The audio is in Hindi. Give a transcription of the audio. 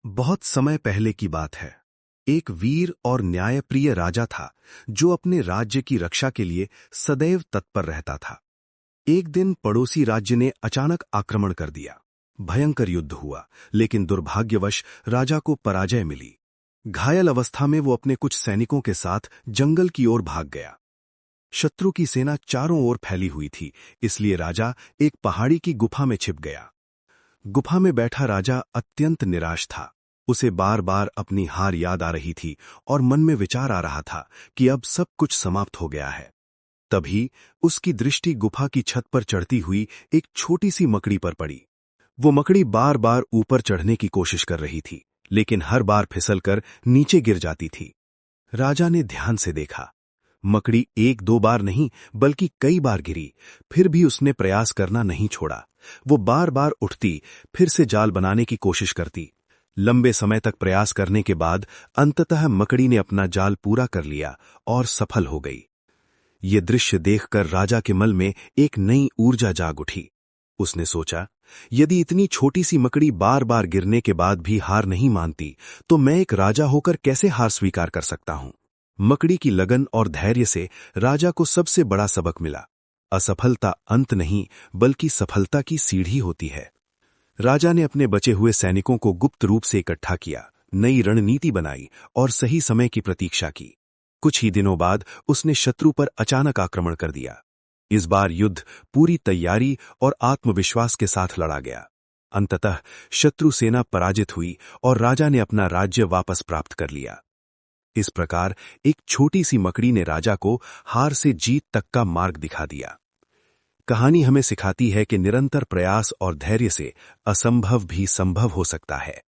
बहुत समय पहले की बात है। एक वीर और न्यायप्रिय राजा था जो अपने राज्य की रक्षा के लिए सदैव तत्पर रहता था। एक दिन पड़ोसी राज्य ने अचानक आक्रमण कर दिया। भयंकर युद्ध हुआ, लेकिन दुर्भाग्यवश राजा को पराजय मिली। घायल अवस्था में वो अपने कुछ सैनिकों के साथ जंगल की ओर भाग गया। शत्रु की सेना चारों ओर फैली हुई थी, इसलिए राजा एक पहाड़ी की गुफा में छिप गया। गुफा में बैठा राजा अत्यंत निराश था। उसे बार बार अपनी हार याद आ रही थी और मन में विचार आ रहा था कि अब सब कुछ समाप्त हो गया है। तभी उसकी दृष्टि गुफा की छत पर चढ़ती हुई एक छोटी सी मकड़ी पर पड़ी। वो मकड़ी बार बार ऊपर चढ़ने की कोशिश कर रही थी, लेकिन हर बार फिसलकर नीचे गिर जाती थी। राजा ने ध्यान से देखा। मकड़ी एक दो बार नहीं बल्कि कई बार गिरी, फिर भी उसने प्रयास करना नहीं छोड़ा। वो बार बार उठती, फिर से जाल बनाने की कोशिश करती। लंबे समय तक प्रयास करने के बाद अंततः मकड़ी ने अपना जाल पूरा कर लिया और सफल हो गई। ये दृश्य देखकर राजा के मन में एक नई ऊर्जा जाग उठी। उसने सोचा, यदि इतनी छोटी सी मकड़ी बार बार गिरने के बाद भी हार नहीं मानती, तो मैं एक राजा होकर कैसे हार स्वीकार कर सकता हूं। मकड़ी की लगन और धैर्य से राजा को सबसे बड़ा सबक मिला। असफलता अंत नहीं, बल्कि सफलता की सीढ़ी होती है। राजा ने अपने बचे हुए सैनिकों को गुप्त रूप से इकट्ठा किया, नई रणनीति बनाई और सही समय की प्रतीक्षा की। कुछ ही दिनों बाद उसने शत्रु पर अचानक आक्रमण कर दिया। इस बार युद्ध पूरी तैयारी और आत्मविश्वास के साथ लड़ा गया। अंततः शत्रु सेना पराजित हुई और राजा ने अपना राज्य वापस प्राप्त कर लिया। इस प्रकार एक छोटी सी मकड़ी ने राजा को हार से जीत तक का मार्ग दिखा दिया। कहानी हमें सिखाती है कि निरंतर प्रयास और धैर्य से असंभव भी संभव हो सकता है।